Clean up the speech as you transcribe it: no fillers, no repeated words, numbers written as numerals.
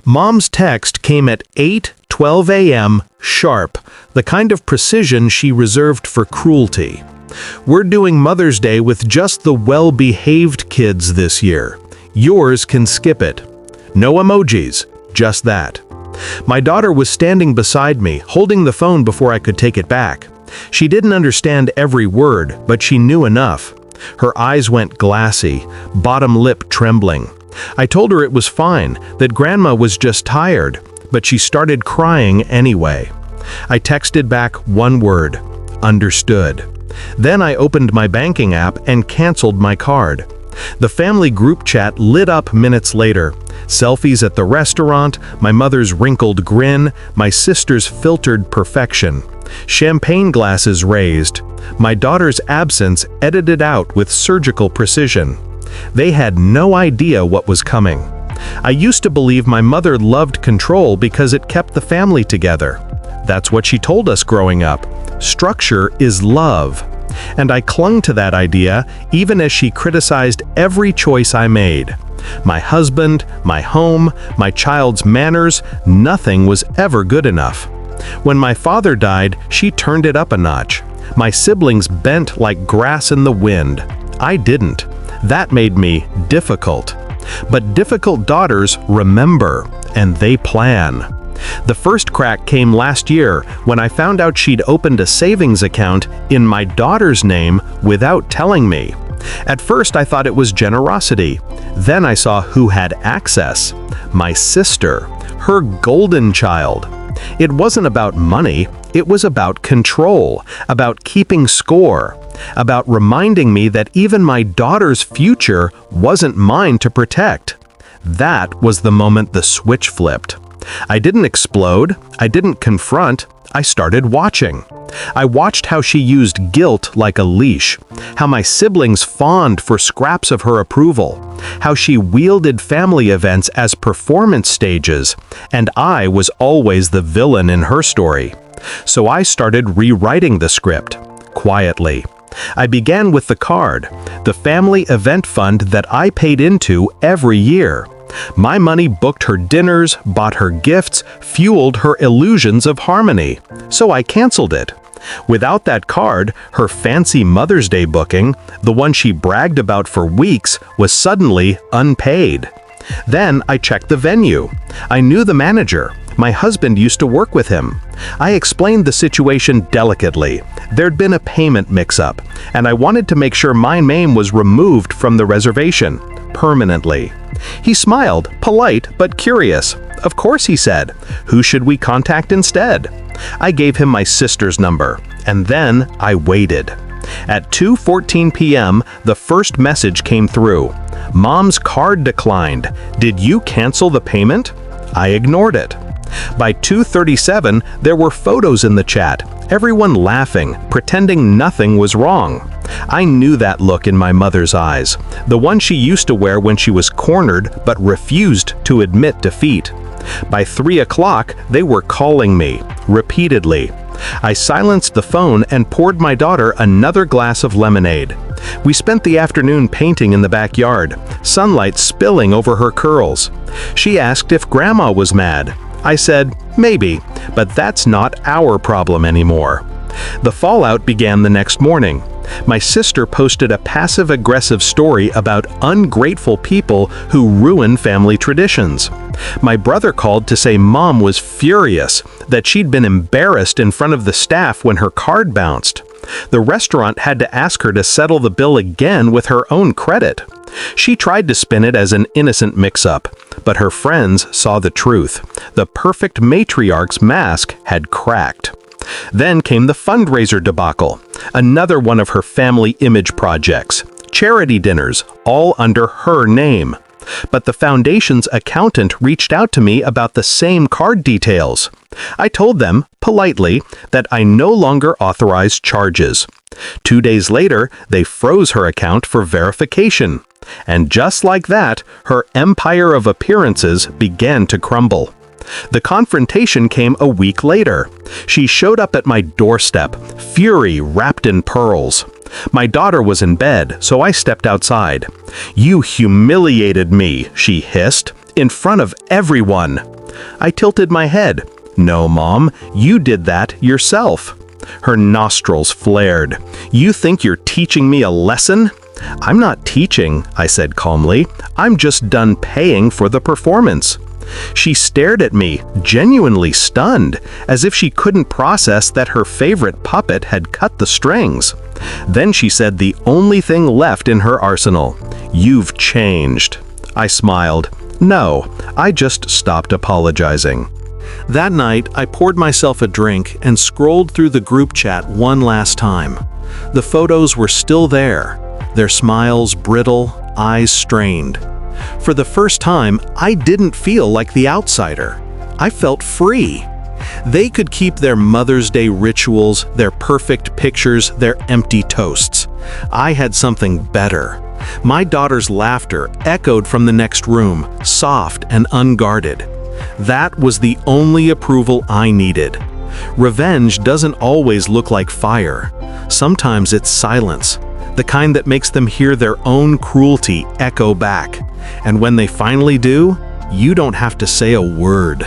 Mom's text came at 8:12 a.m. sharp, the kind of precision she reserved for cruelty. "We're doing Mother's Day with just the well-behaved kids this year. Yours can skip it." No emojis, just that. My daughter was standing beside me, holding the phone before I could take it back. She didn't understand every word, but she knew enough. Her eyes went glassy, bottom lip trembling. I told her it was fine, that Grandma was just tired, but she started crying anyway. I texted back one word: understood. Then I opened my banking app and canceled my card. The family group chat lit up minutes later. Selfies at the restaurant, my mother's wrinkled grin, my sister's filtered perfection. Champagne glasses raised. My daughter's absence edited out with surgical precision. They had no idea what was coming. I used to believe my mother loved control because it kept the family together. That's what she told us growing up. Structure is love. And I clung to that idea even as she criticized every choice I made. My husband, my home, my child's manners, nothing was ever good enough. When my father died, she turned it up a notch. My siblings bent like grass in the wind. I didn't. That made me difficult. But difficult daughters remember, and they plan. The first crack came last year when I found out she'd opened a savings account in my daughter's name without telling me. At first I thought it was generosity. Then I saw who had access. My sister, her golden child. It wasn't about money, it was about control, about keeping score, about reminding me that even my daughter's future wasn't mine to protect. That was the moment the switch flipped. I didn't explode, I didn't confront, I started watching. I watched how she used guilt like a leash, how my siblings fawned for scraps of her approval, how she wielded family events as performance stages, and I was always the villain in her story. So I started rewriting the script, quietly. I began with the card, the family event fund that I paid into every year. My money booked her dinners, bought her gifts, fueled her illusions of harmony. So I canceled it. Without that card, her fancy Mother's Day booking, the one she bragged about for weeks, was suddenly unpaid. Then I checked the venue. I knew the manager. My husband used to work with him. I explained the situation delicately. There'd been a payment mix-up, and I wanted to make sure my name was removed from the reservation, permanently. He smiled, polite but curious. "Of course," he said. "Who should we contact instead?" I gave him my sister's number, and then I waited. At 2:14 p.m., the first message came through. "Mom's card declined. Did you cancel the payment?" I ignored it. By 2:37, there were photos in the chat, everyone laughing, pretending nothing was wrong. I knew that look in my mother's eyes, the one she used to wear when she was cornered but refused to admit defeat. By 3 o'clock, they were calling me, repeatedly. I silenced the phone and poured my daughter another glass of lemonade. We spent the afternoon painting in the backyard, sunlight spilling over her curls. She asked if Grandma was mad. I said, maybe, but that's not our problem anymore. The fallout began the next morning. My sister posted a passive-aggressive story about ungrateful people who ruin family traditions. My brother called to say Mom was furious, that she'd been embarrassed in front of the staff when her card bounced. The restaurant had to ask her to settle the bill again with her own credit. She tried to spin it as an innocent mix-up, but her friends saw the truth. The perfect matriarch's mask had cracked. Then came the fundraiser debacle, another one of her family image projects, charity dinners, all under her name. But the foundation's accountant reached out to me about the same card details. I told them, politely, that I no longer authorized charges. 2 days later, they froze her account for verification. And just like that, her empire of appearances began to crumble. The confrontation came a week later. She showed up at my doorstep, fury wrapped in pearls. My daughter was in bed, so I stepped outside. "You humiliated me," she hissed, In front of everyone. I tilted my head. No, Mom, you did that yourself. Her nostrils flared. You think you're teaching me a lesson? I'm not teaching, I said calmly. I'm just done paying for the performance. She stared at me, genuinely stunned, as if she couldn't process that her favorite puppet had cut the strings. Then she said the only thing left in her arsenal. You've changed. I smiled. No, I just stopped apologizing. That night, I poured myself a drink and scrolled through the group chat one last time. The photos were still there, their smiles brittle, eyes strained. For the first time, I didn't feel like the outsider. I felt free. They could keep their Mother's Day rituals, their perfect pictures, their empty toasts. I had something better. My daughter's laughter echoed from the next room, soft and unguarded. That was the only approval I needed. Revenge doesn't always look like fire. Sometimes it's silence, the kind that makes them hear their own cruelty echo back. And when they finally do, you don't have to say a word.